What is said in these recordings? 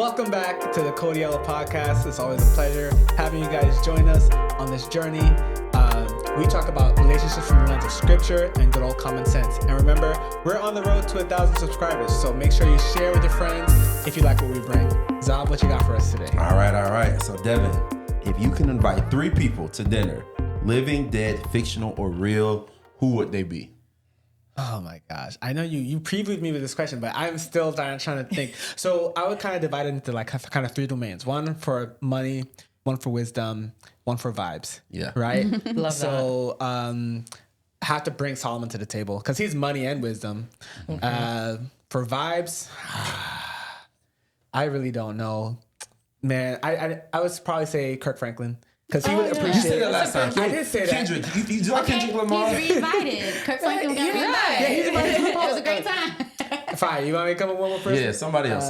Welcome back to the Codiella podcast. It's always a pleasure having you guys join us on this journey. We talk about relationships from the lens of scripture and good old common sense. And remember, we're on the road to 1,000 subscribers, so make sure you share with your friends if you like what we bring. Zab, what you got for us today? All right. So, Devin, if you can invite 3 people to dinner, living, dead, fictional, or real, who would they be? Oh my gosh. I know you previewed me with this question, but I'm still trying to think. So I would kind of divide it into like kind of 3 domains. One for money, one for wisdom, one for vibes. Yeah. Right? Love so, have to bring Solomon to the table because he's money and wisdom. For vibes, I really don't know. Man, I would probably say Kirk Franklin. Because he would appreciate You said that last time. I did say that. Kendrick. You do like Kendrick Lamar? He's re-invited. Kirk Franklin got re-invited. Yeah, he's invited to the It was a great time. Fine. You want me to come with one more person? Yeah, somebody else.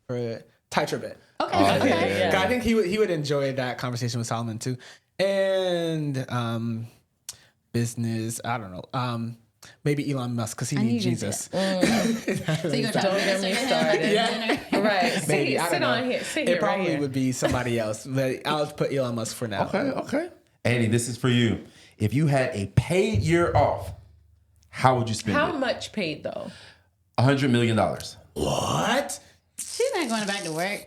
For Ty Tribbett. Okay. I think he would enjoy that conversation with Solomon too. And business, I don't know. Maybe Elon Musk because he needs Jesus. So you're gonna try to get me started. Yeah. Right. Maybe. I don't know. Sit here. It probably right here. would be somebody else, but I'll put Elon Musk for now. Okay. Andy, this is for you. If you had a paid year off, how would you spend How it? much paid though? $100 million. What? She's not going back to work.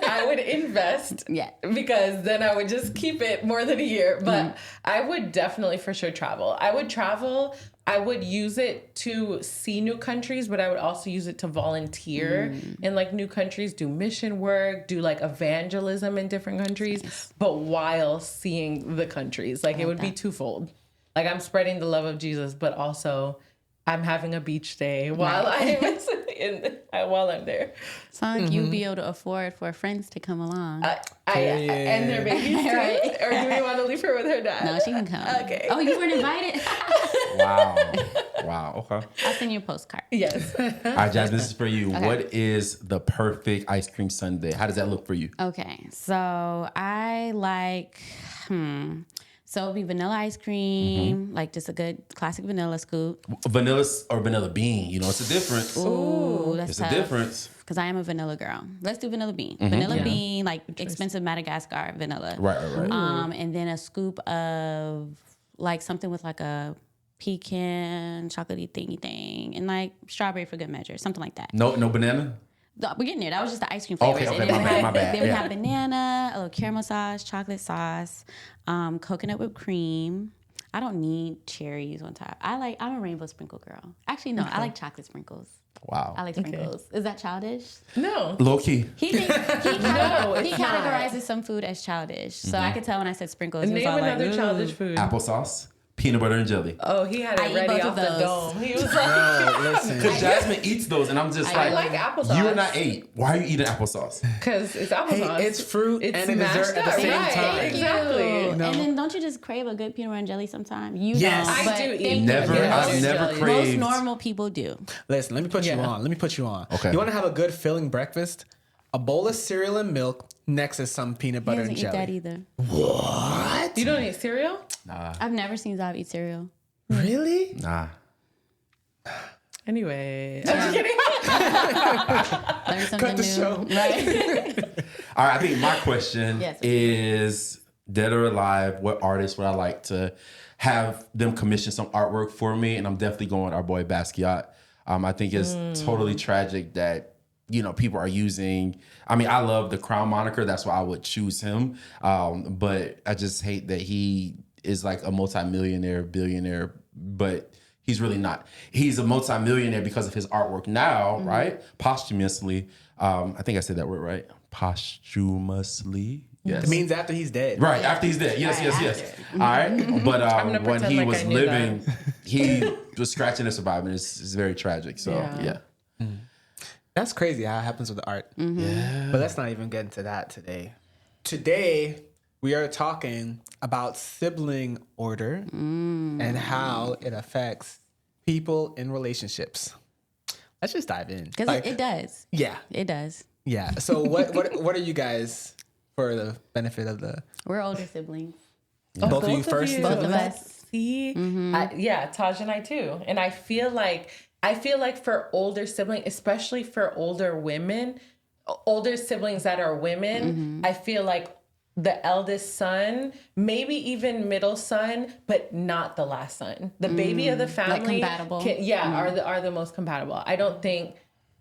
I would invest. Yeah. Because then I would just keep it more than a year. But I would definitely for sure travel. I would travel. I would use it to see new countries, but I would also use it to volunteer in like new countries, do mission work, do like evangelism in different countries, but while seeing the countries. Like it would be twofold. Like I'm spreading the love of Jesus, but also I'm having a beach day while while I'm there. Sounds like you'd be able to afford for friends to come along. And their babies too? Right. Or do we want to leave her with her dad? No, she can come. Okay. Oh, you weren't invited? Wow. Okay. I'll send you a postcard. Yes. All right, Jasmine, this is for you. Okay. What is the perfect ice cream sundae? How does that look for you? Okay, so I like, so it'd be vanilla ice cream, like just a good classic vanilla scoop. Vanilla or vanilla bean? You know, it's a difference. Ooh, that's It's tough. a difference. Because I am a vanilla girl. Let's do vanilla bean. Vanilla bean, like expensive Madagascar vanilla. Right. And then a scoop of like something with like a pecan chocolatey thingy thing, and like strawberry for good measure, something like that. No banana? We're getting there. That was just the ice cream flavors. Okay, And then my bad. Then we Yeah. have banana, a little caramel sauce, chocolate sauce, coconut whipped cream. I don't need cherries on top. I'm a rainbow sprinkle girl. Actually, no, I like chocolate sprinkles. Wow. I like sprinkles. Is that childish? No. Low key. He categorizes some food as childish. So I could tell when I said sprinkles. He was Name all another like, childish food. Applesauce, peanut butter and jelly. Oh, he had I it eat ready both off of the those. dome. He was like, Listen. Because Jasmine eats those, and I'm just I like, like applesauce. you and I ate. Why are you eating applesauce? Because it's Hey, applesauce. it's fruit It's and a dessert mashed at the up, same right. time. Exactly. No. And then don't you just crave a good peanut butter and jelly sometime? You Yes. don't. I but do eat. thank you. Never. Yes. I've never Most craved. Most normal people do. Listen, let me put you Yeah. on. Okay. You want to have a good filling breakfast? A bowl of cereal and milk next to some peanut He butter doesn't and eat jelly. that either. What? You don't eat cereal? I've never seen Zav eat cereal. Really? Nah. Anyway. I'm just kidding. Learn something Cut the new. show. Right? All right. I think my question Yes. is, dead or alive, what artist would I like to have them commission some artwork for me? And I'm definitely going with our boy Basquiat. I think it's totally tragic that, people are using, I love the Crown moniker. That's why I would choose him. But I just hate that he is like a multimillionaire, billionaire, but he's really not. He's a multimillionaire because of his artwork now, right? Posthumously. I think I said that word right. Posthumously. Yes. It means after he's dead. Right, after he's dead. Yes. All right. But gonna when pretend he like was I knew living, he was scratching and surviving. It's very tragic. So, yeah. That's crazy how it happens with art. Yeah. But let's not even get into that today. Today, we are talking about sibling order and how it affects people in relationships. Let's just dive in. Because it does. Yeah. It does. Yeah. So what are you guys, for the benefit of the... We're older siblings. Both of you first? Both of us. See? Yeah, Taj and I too. And I feel like I feel like for older siblings, especially for older siblings that are women, I feel like the eldest son, maybe even middle son, but not the last son. The baby of the family, like compatible. Are the most compatible. I don't think,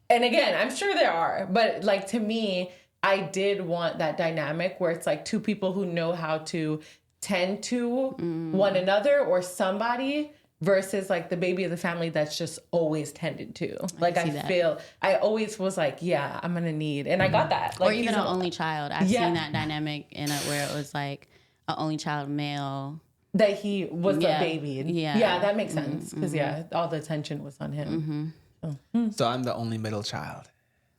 and again, I'm sure there are, but like to me, I did want that dynamic where it's like two people who know how to tend to one another or somebody versus like the baby of the family that's just always tended to. Like I always was like, yeah, I'm gonna need, and I got that. Like, or even an only child. I've seen that dynamic where it was like an only child male. That he was the baby. Yeah, that makes sense because all the attention was on him. So I'm the only middle child.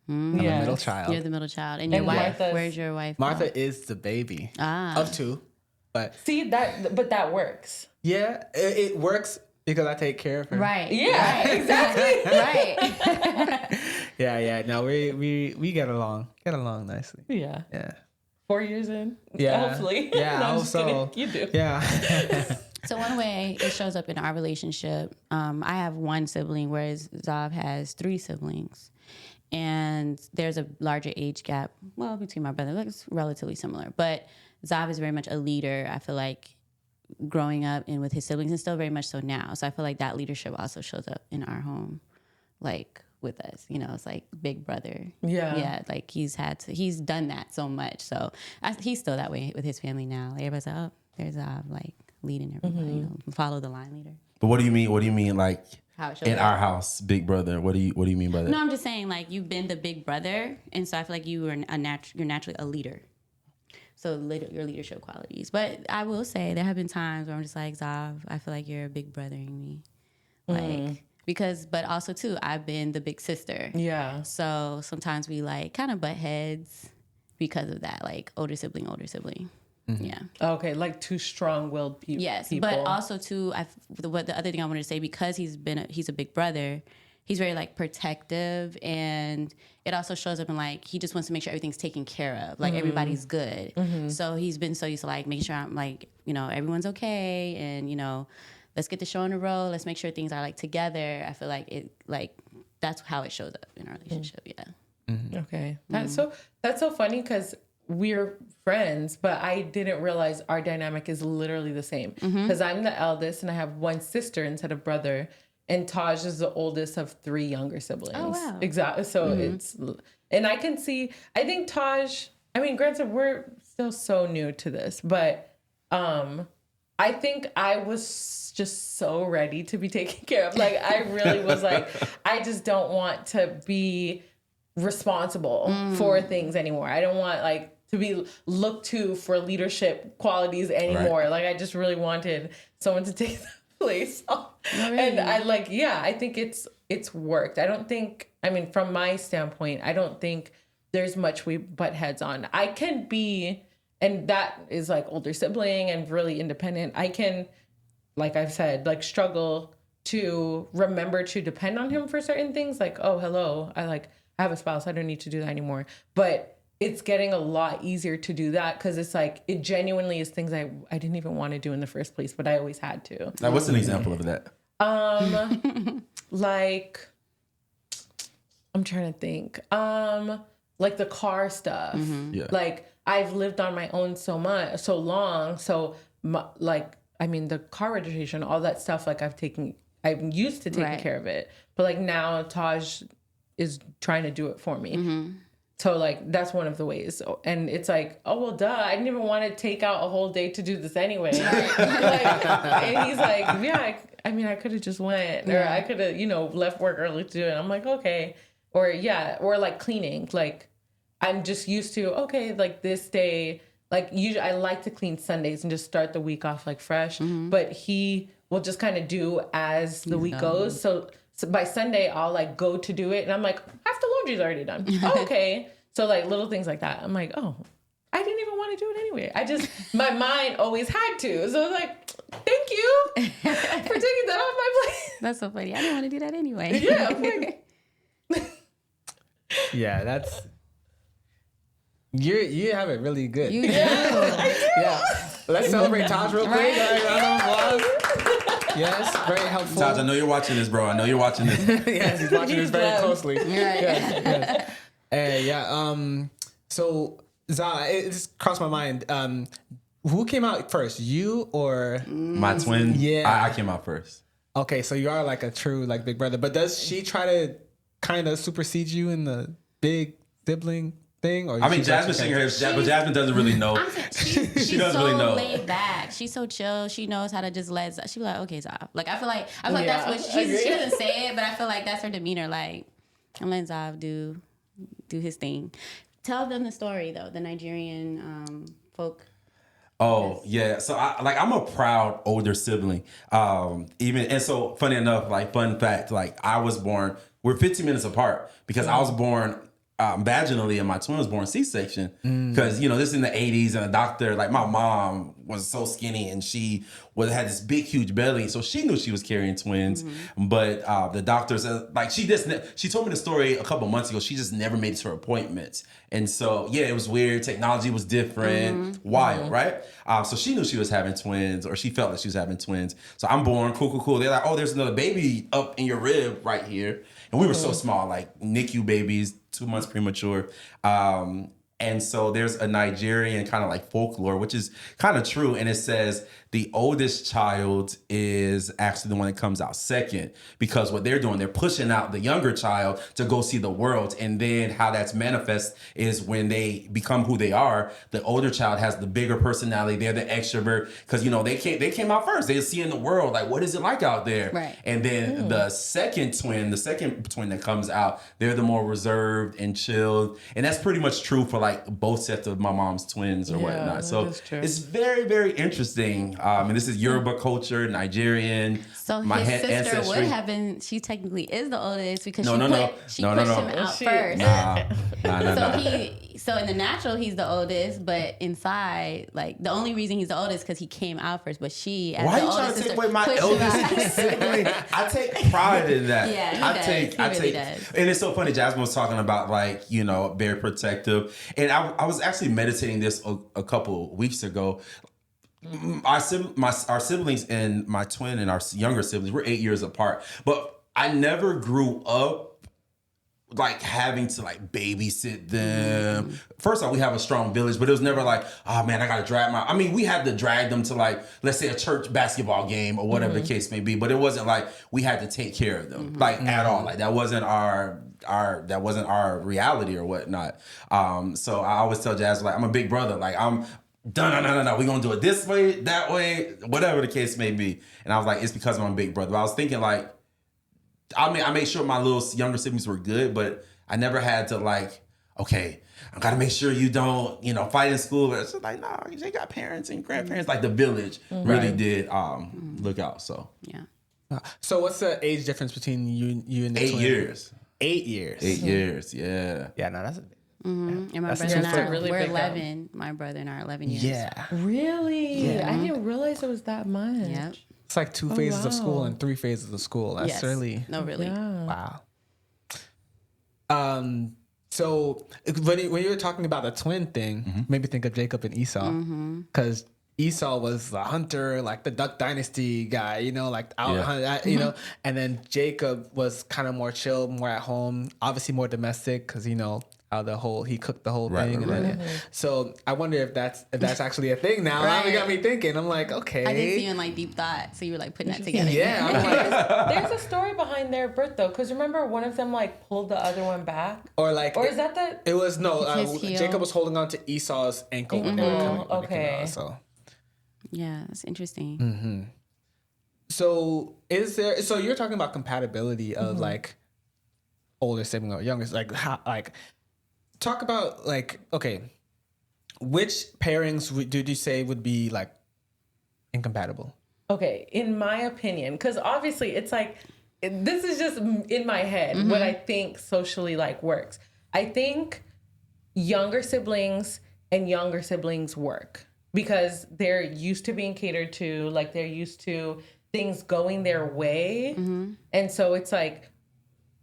I'm the middle child. You're the middle child, and your wife. Where's your wife? Martha is the baby of two, but see that, but that works. Yeah, it works because I take care of her. Right. Yeah. Right. Exactly. Right. Yeah. No, we get along nicely. Yeah. 4 years in. Yeah. Hopefully. Yeah. No, I hope so. You do. Yeah. So one way it shows up in our relationship, I have one sibling, whereas Zav has 3 siblings. And there's a larger age gap, between my brother. Like, it's relatively similar. But Zav is very much a leader, I feel like, growing up and with his siblings, and still very much so now. So I feel like that leadership also shows up in our home, like, with us. It's like big brother. Yeah, like he's done that so much. So he's still that way with his family now. Like, everybody's like, oh, there's Zav, like, leading everybody, follow the line leader. But what do you mean, like, how it shows in up. our house, big brother? What do you mean by that? No, I'm just saying, like, you've been the big brother, and so I feel like you're naturally a leader. So your leadership qualities. But I will say there have been times where I'm just like, Zav, I feel like you're a big brothering me, like but also too, I've been the big sister. Yeah. So sometimes we like kind of butt heads because of that, like older sibling. Mm-hmm. Yeah. Okay, like two strong-willed people. Yes, but also too, the other thing I wanted to say, because he's a big brother, he's very like protective, and it also shows up in like he just wants to make sure everything's taken care of, like everybody's good. So he's been so used to like making sure I'm like, everyone's okay, and let's get the show on the road. Let's make sure things are like together. I feel like that's how it shows up in our relationship. Yeah. Okay, that's so funny because we're friends, but I didn't realize our dynamic is literally the same because I'm the eldest and I have one sister instead of brother, and Taj is the oldest of 3 younger siblings. Oh, wow. Exactly. So and I can see, I think Taj, I mean, granted, we're still so new to this, but I think I was just so ready to be taken care of. Like, I really was like, I just don't want to be responsible for things anymore. I don't want like to be looked to for leadership qualities anymore. Right. Like, I just really wanted someone to take that place. And I think it's worked. I don't think, I mean, from my standpoint, I don't think there's much we butt heads on. I can be, and that is like older sibling and really independent. I can, like I've said, like struggle to remember to depend on him for certain things. Like, oh, hello, I have a spouse. I don't need to do that anymore. But it's getting a lot easier to do that because it's like, it genuinely is things I didn't even want to do in the first place, but I always had to. Now, what's an example of that? Like, I'm trying to think. Like the car stuff. Yeah. Like, I've lived on my own so long. So, the car registration, all that stuff, like I'm used to taking care of it. But like now Taj is trying to do it for me. So like, that's one of the ways. And it's like, oh, well, duh. I didn't even want to take out a whole day to do this anyway. And he's like, yeah, I could have just went, or I could have, left work early to do it. I'm like, okay. Or like cleaning. Like, I'm just used to, okay, like this day, like usually I like to clean Sundays and just start the week off like fresh. But he will just kind of do as the week goes. So by Sunday, I'll like go to do it. And I'm like, half the laundry's already done. Oh, okay. So like little things like that. I'm like, oh, I didn't even want to do it anyway. My mind always had to. So I was like, thank you for taking that off my plate. That's so funny. I didn't want to do that anyway. Yeah. I'm like, yeah, that's... You have it really good. You do. Yeah. Let's celebrate Taj real quick. Round of applause. Yes, very helpful. Taj, I know you're watching this, bro. I know you're watching this. Yes, he's watching this very closely. Right. Yes. So Za, it just crossed my mind. Who came out first, you or My twin. Yeah. I came out first. Okay, so you are like a true like big brother. But does she try to kind of supersede you in the big sibling thing? Or I mean, Jasmine shaking her head, but Jasmine doesn't really know. She's She doesn't so really know. laid back. She's so chill. She knows how to just let. She be like, okay, Zav. Like I feel like Yeah, that's what she doesn't say it, but I feel like that's her demeanor. Like I'm letting Zav do his thing. Tell them the story though, the Nigerian folk. Oh yeah, so I'm a proud older sibling. So funny enough, like fun fact, like I was born. We're 15 minutes apart because I was born vaginally and my twin was born C-section. Because this is in the 80s and a doctor, like my mom was so skinny and she had this big huge belly, so she knew she was carrying twins. But the doctors like she told me the story a couple months ago. She just never made it to her appointments, and so yeah, it was weird. Technology was different, wild, right? So she knew she was having twins, or she felt that she was having twins. So I'm born, cool. They're like, oh, there's another baby up in your rib right here, and we were so small, like NICU babies, 2 months premature. And so there's a Nigerian kind of like folklore, which is kind of true. And it says the oldest child is actually the one that comes out second, because what they're doing, they're pushing out the younger child to go see the world. And then how that's manifest is when they become who they are, the older child has the bigger personality. They're the extrovert because, they came out first. They're seeing the world. Like, what is it like out there? Right. And then the second twin that comes out, they're the more reserved and chilled. And that's pretty much true for like both sets of my mom's twins or whatnot. So it's very, very interesting. And this is Yoruba culture, Nigerian. So my his sister ancestry. would have been. She technically is the oldest because No. she pushed him out first. Nah. So in the natural, he's the oldest, but inside, like the only reason he's the oldest because he came out first. But she, as Why the are you trying oldest to take sister, away my pushed him out. eldest sibling? I take pride in that. Yeah, he does. And it's so funny. Jasmine was talking about like, very protective. And I was actually meditating this a couple weeks ago. Our siblings and my twin and our younger siblings, we're 8 years apart. But I never grew up like having to like babysit them. First off, we have a strong village, but it was never like, oh man, I gotta we had to drag them to like, let's say a church basketball game or whatever the case may be, but it wasn't like we had to take care of them like at all. Like that wasn't our reality or whatnot. So I always tell Jazz, like, I'm a big brother. Like no. We're gonna do it this way, that way, whatever the case may be. And I was like, it's because I'm a big brother. But I was thinking like, I made sure my little younger siblings were good, but I never had to like, okay, I gotta make sure you don't, fight in school. It's just like, no, they got parents and grandparents. Like the village really did look out. So Yeah. So what's the age difference between you and the 8 twin? years. 8 years. 8 years, yeah. Yeah, no, that's And my That's brother and super I, really we're big 11. My brother and I are 11 years. yeah. Really? Yeah. I didn't realize it was that much. Yep. It's like 2 phases of school wow. and 3 phases of school. That's Yes. really No, really. Yeah. wow. So when you were talking about the twin thing, made me think of Jacob and Esau, because Esau was the hunter, like the Duck Dynasty guy, like out, hunt, and then Jacob was kind of more chill, more at home, obviously more domestic, because how he cooked the whole thing. So I wonder if that's actually a thing now. Now it got me thinking. I'm like, okay. I did see you in like deep thought, so you were like putting that together. Yeah, I'm like, There's a story behind their birth though, because remember one of them like pulled the other one back, or is that the? It was His heel. Jacob was holding on to Esau's ankle when they were coming. when they came out, so. Yeah, that's interesting. So so you're talking about compatibility of like older sibling or younger, like how, like talk about like, okay, which pairings did you say would be like incompatible? Okay, in my opinion, because obviously it's like, this is just in my head what I think socially like works. I think younger siblings and younger siblings work because they're used to being catered to, like they're used to things going their way. And so it's like,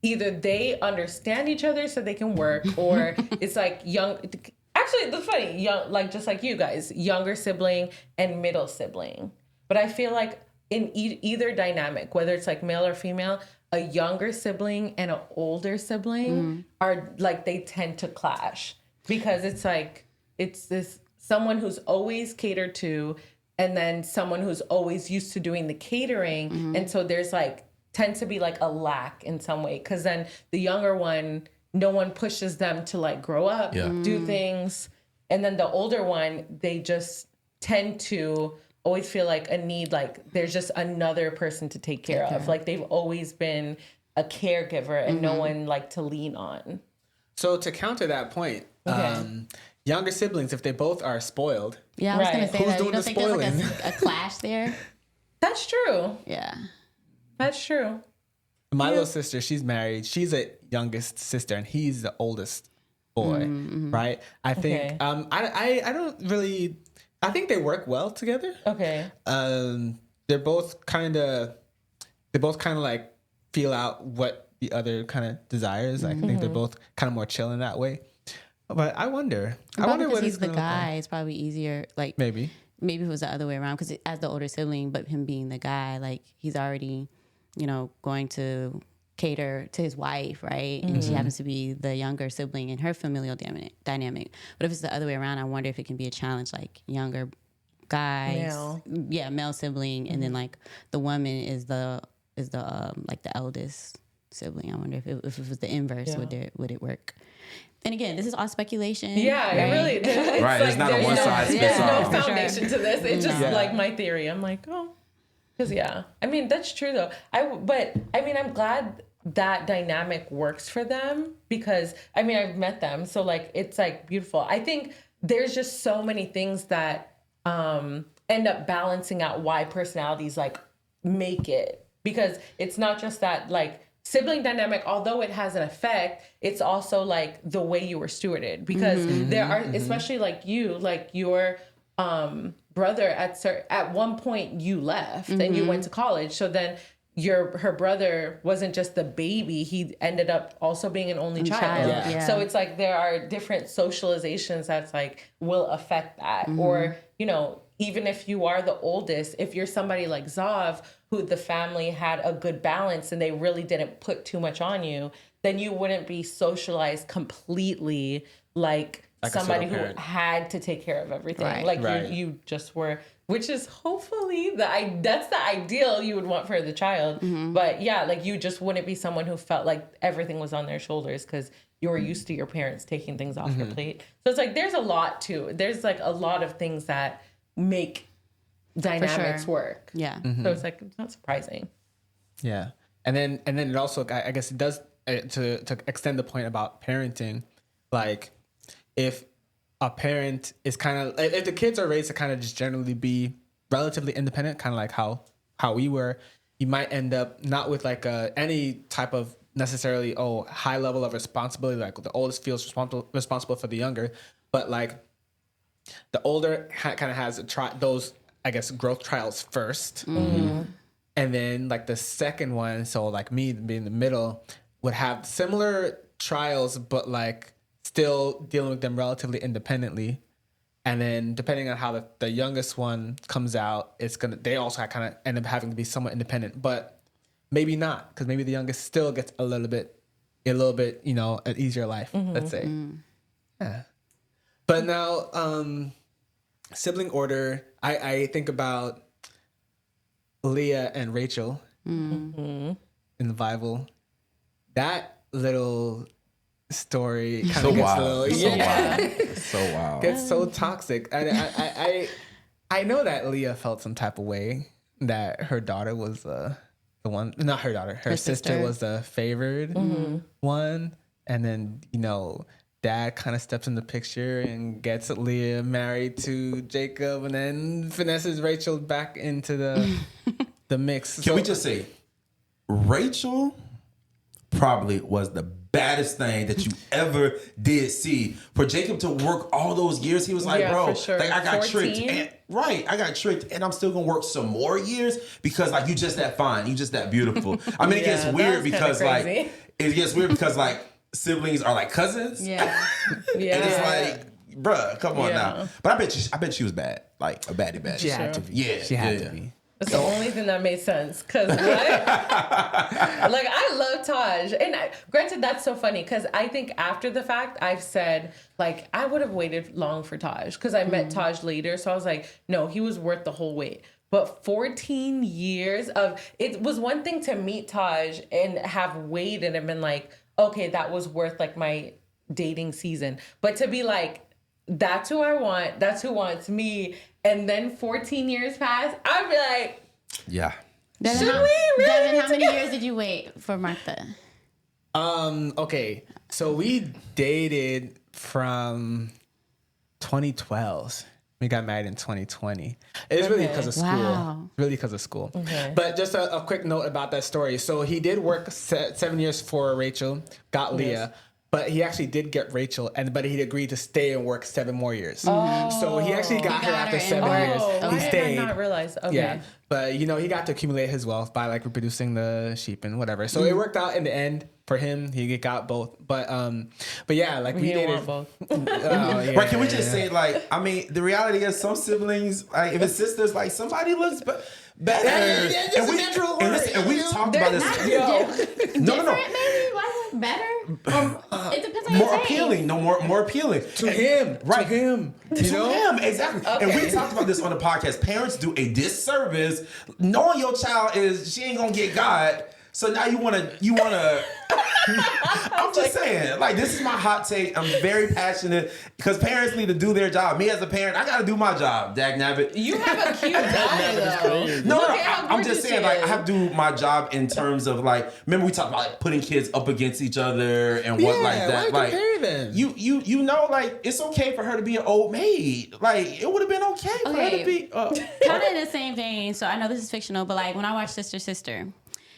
either they understand each other so they can work, or it's like actually that's funny, young, like just like you guys, younger sibling and middle sibling. But I feel like in either dynamic, whether it's like male or female, a younger sibling and an older sibling are like, they tend to clash because it's like, it's this someone who's always catered to, and then someone who's always used to doing the catering. And so there's like, tends to be like a lack in some way. Cause then the younger one, no one pushes them to like grow up, do things. And then the older one, they just tend to always feel like a need, like there's just another person to take care of. Like they've always been a caregiver and no one like to lean on. So to counter that point, younger siblings, if they both are spoiled. Yeah, I was going to say Who's that. doing You don't the think there's spoiling? like a clash there? That's true. Yeah. That's true. My little sister, she's married. She's a youngest sister, and he's the oldest boy, right? I think I don't really. I think they work well together. Okay. They both kind of like feel out what the other kind of desires. I think they're both kind of more chill in that way. But I wonder Because he's the guy. It's probably easier. Like maybe if it was the other way around. Because as the older sibling, but him being the guy, like he's already, going to cater to his wife, right? And she happens to be the younger sibling in her familial dynamic. But if it's the other way around, I wonder if it can be a challenge, like younger guys, male sibling, and then like the woman is the like the eldest sibling. I wonder if it was the inverse, would it work? And again, this is all speculation. Yeah, right? it really is. Right, it's not a one size fits There's all. no foundation to this. It's just like my theory. I'm like, because I mean, that's true though. I'm glad that dynamic works for them because I've met them, so like it's like beautiful. I think there's just so many things that end up balancing out why personalities like make it, because it's not just that like sibling dynamic, although it has an effect, it's also like the way you were stewarded, because there are, especially like your brother at one point you left and you went to college, so then her brother wasn't just the baby, he ended up also being an only child. So it's like there are different socializations that's like will affect that. Or even if you are the oldest, if you're somebody like Zav, who the family had a good balance and they really didn't put too much on you, then you wouldn't be socialized completely like somebody who had to take care of everything. You just were, which is hopefully that's the ideal you would want for the child. But like you just wouldn't be someone who felt like everything was on their shoulders because you were used to your parents taking things off your plate. So it's like there's a lot there's like a lot of things that make dynamics work. So it's like, it's not surprising. Yeah. And then it also, I guess it does, to extend the point about parenting, like if a parent is if the kids are raised to kind of just generally be relatively independent, kind of like how we were, you might end up not with like any type of necessarily high level of responsibility, like the oldest feels responsible for the younger, but like the older kind of has those, I guess, growth trials first. And then like the second one, so like me being in the middle, would have similar trials, but like still dealing with them relatively independently. And then depending on how the youngest one comes out, they also kind of end up having to be somewhat independent, but maybe not, because maybe the youngest still gets a little bit, an easier life, let's say. Yeah. But now, sibling order, I think about Leah and Rachel in the Bible. That little story kind of gets so wild. Gets so toxic. I know that Leah felt some type of way that her daughter was the one, not her daughter, her sister was the favored one, and then Dad kind of steps in the picture and gets Leah married to Jacob, and then finesses Rachel back into the mix. Can we just say, Rachel probably was the baddest thing that you ever did see. For Jacob to work all those years, he was like, bro, like I got 14? Tricked. I got tricked, and I'm still gonna work some more years because like you just that fine, you just that beautiful. I mean, it gets weird because like siblings are like cousins. Yeah. And it's like, bruh, come on now. But I bet she was bad. Like a baddie. She had to be. Yeah, she had to be. That's the only thing that made sense. Cause what? Like I love Taj, and granted that's so funny because I think after the fact I've said like I would have waited long for Taj because I met Taj later, so I was like, no, he was worth the whole wait. But 14 years of it was one thing to meet Taj and have waited and been like, okay, that was worth like my dating season, but to be like, that's who I want, that's who wants me, and then 14 years pass, I'd be like, yeah. Should we really? Devin, how many years did you wait for Martha? Okay, so we dated from 2012. We got married in 2020. It's really because of school. Wow. Really because of school. Okay. But just a quick note about that story. So he did work 7 years for Rachel, got Leah. But he actually did get Rachel, but he agreed to stay and work 7 more years. So he actually got her after 7 years. Why He did stayed. I not realize? Okay. Yeah, but he got to accumulate his wealth by like reproducing the sheep and whatever. So it worked out in the end for him. He got both. But yeah, like we He dated. didn't want both. Yeah, Right, can we just say, like, I mean, the reality is some siblings, like, if it's sisters, like, somebody looks better. Yeah, just a natural and listen, and we've talked about this. No. Different, maybe? Why is it better? It depends on More your taste. appealing, more appealing. to him, Right. To him, To him, exactly. And we talked about this on the podcast. Parents do a disservice knowing your child she ain't gonna get God. So now you wanna I'm just saying, like, this is my hot take. I'm very passionate because parents need to do their job. Me as a parent, I gotta do my job, dag nabbit. You have a cute guy though. No, Look at how I'm just gorgeous saying, she like, I is. have to do my job in terms of, like, remember we talked about like putting kids up against each other and what like that. Why Like, compare them? you know, like, it's okay for her to be an old maid. Like, it would have been okay for her to be. Kind of in the same vein. So I know this is fictional, but like when I watch Sister,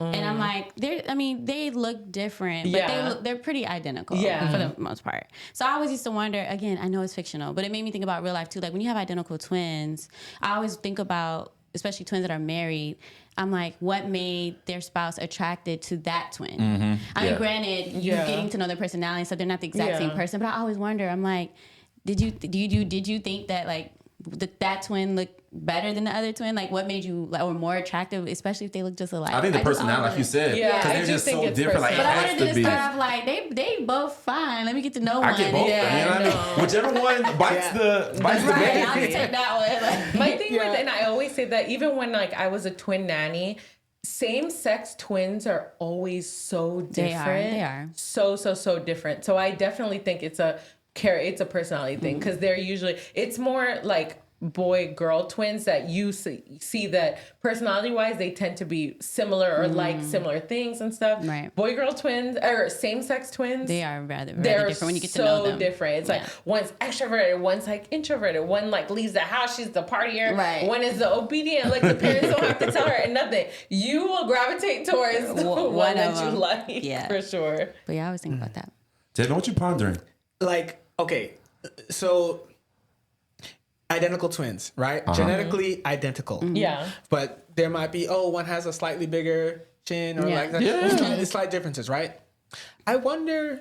and I'm like, they look different, but Yeah. they're pretty identical Yeah. for the most part. So I always used to wonder, again, I know it's fictional, but it made me think about real life too. Like when you have identical twins, I always think about, especially twins that are married, I'm like, what made their spouse attracted to that twin? I mean, granted, you're getting to know their personality and stuff, they're not the exact same person, but I always wonder, I'm like, did you think that like that twin looked better than the other twin? Like what made you or more attractive, especially if they look just alike? I think the personality, like you said, Yeah, because I they're do just think so it's different. Like, it But I has wanted to to be. start off like they both fine. Let me get to know one. I get both. Yeah, you know what I mean? Whichever one bites the Right, I'll just baby. take that one. Like, My thing with, and I always say that even when like I was a twin nanny, same-sex twins are always so different. They are. So different. So I definitely think it's a personality thing because they're usually, it's more like boy-girl twins that you see that personality-wise they tend to be similar or like similar things and stuff. Right. Boy-girl twins or same-sex twins, they are rather they're different when you get to know them. so different. It's like one's extroverted, one's like introverted. One like leaves the house, she's the partier. Right. One is the obedient. Like the parents don't have to tell her and nothing. You will gravitate towards the one One that of you them. like, Yeah. for sure. But yeah, I always think about that. Devin, what you pondering? Like, okay, so identical twins, right? Genetically identical. Yeah. But there might be, one has a slightly bigger chin or like that. There's slight differences, right? I wonder,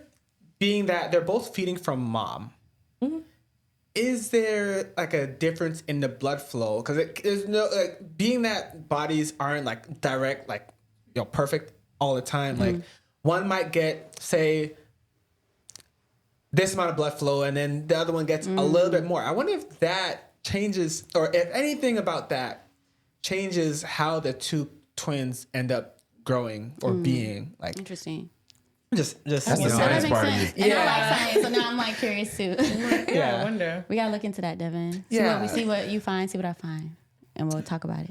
being that they're both feeding from mom, is there like a difference in the blood flow? Because there's no, like, being that bodies aren't like direct, like, perfect all the time. Like one might get, say, this amount of blood flow, and then the other one gets a little bit more. I wonder if that changes, or if anything about that changes how the two twins end up growing or being. Like, Interesting. just That's you the know. science That makes part of sense. you. And I like science, so now I'm like curious too. Yeah, I wonder. We gotta look into that, Devin. Yeah. See what you find, see what I find, and we'll talk about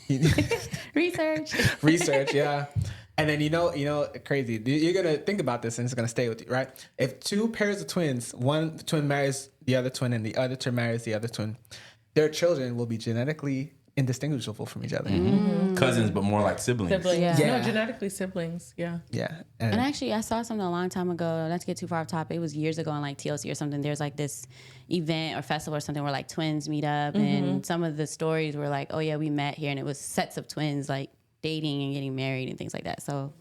it. Research. Research, yeah. And then you know, crazy. You're gonna think about this, and it's gonna stay with you, right? If two pairs of twins, one twin marries the other twin, and the other twin marries the other twin, their children will be genetically indistinguishable from each other. Cousins, but more like siblings. Siblings. Yeah. No, genetically siblings. Yeah. Yeah, And actually, I saw something a long time ago. Not to get too far off topic, it was years ago on like TLC or something. There's like this event or festival or something where like twins meet up, and some of the stories were like, "Oh yeah, we met here," and it was sets of twins like dating and getting married and things like that. So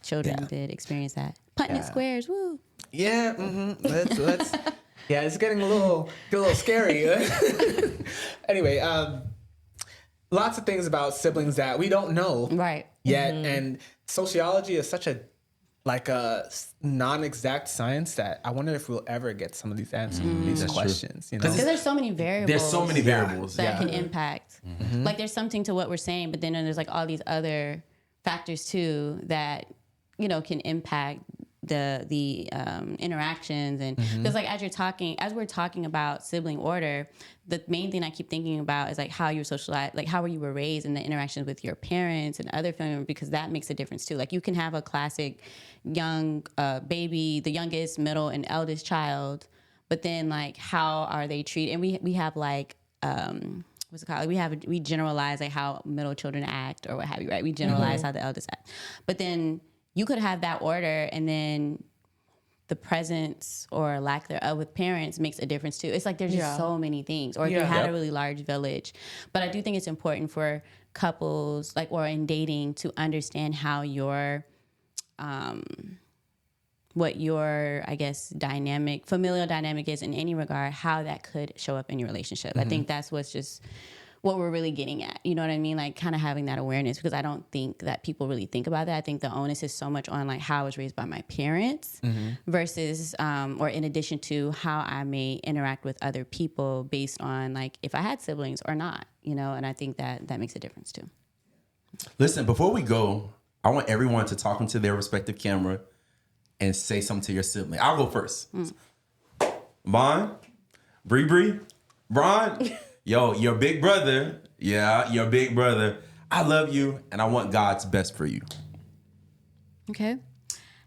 children did experience that. Punting at squares, woo. yeah. Let's yeah, it's getting a little scary. Anyway, lots of things about siblings that we don't know Right. yet. And sociology is such a non-exact science that I wonder if we'll ever get some of these answers, these questions. You know, Because there's so many variables. There's so many variables that can impact. Like there's something to what we're saying, but then there's like all these other factors too that, you know, can impact the interactions. And because like as we're talking about sibling order, the main thing I keep thinking about is like how you're socialized, like how you were raised and the interactions with your parents and other family members, because that makes a difference too. Like you can have a classic young baby, the youngest, middle, and eldest child, but then like how are they treated? And we have like what's it called? Like we generalize like how middle children act or what have you, right? We generalize how the eldest act, but then you could have that order, and then the presence or lack thereof with parents makes a difference too. It's like there's just so many things. Or if you had a really large village. But I do think it's important for couples, like, or in dating, to understand how your what your, I guess, familial dynamic is in any regard, how that could show up in your relationship. I think that's what we're really getting at. You know what I mean? Like kind of having that awareness, because I don't think that people really think about that. I think the onus is so much on like how I was raised by my parents versus, or in addition to how I may interact with other people based on like if I had siblings or not, you know? And I think that makes a difference too. Listen, before we go, I want everyone to talk into their respective camera and say something to your sibling. I'll go first. Vaughn, Bree, Bron, yo, your big brother. Yeah, your big brother. I love you, and I want God's best for you. Okay.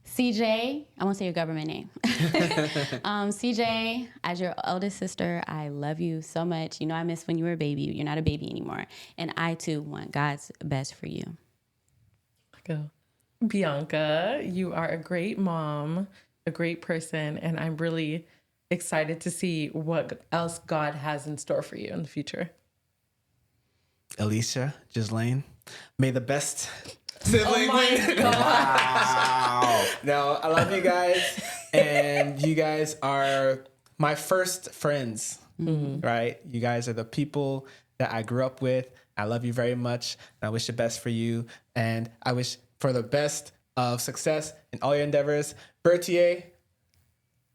CJ, I won't say your government name. CJ, as your oldest sister, I love you so much. You know, I miss when you were a baby. You're not a baby anymore. And I, too, want God's best for you. Go. Bianca, you are a great mom, a great person, and I'm really excited to see what else God has in store for you in the future. Alicia, Ghislaine, may the best sibling win. Wow. No, I love you guys, and you guys are my first friends, right? You guys are the people that I grew up with. I love you very much, and I wish the best for you, and I wish for the best of success in all your endeavors. Berthier,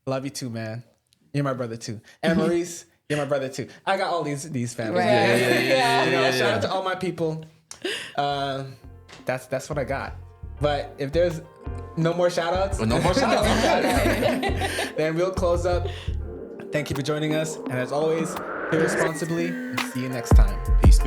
love you too, man. You're my brother too. And Maurice, you're my brother too. I got all these families. Right. You know, shout out to all my people. That's what I got. But if there's no more shout outs, then we'll close up. Thank you for joining us. And as always, live responsibly, and see you next time. Peace.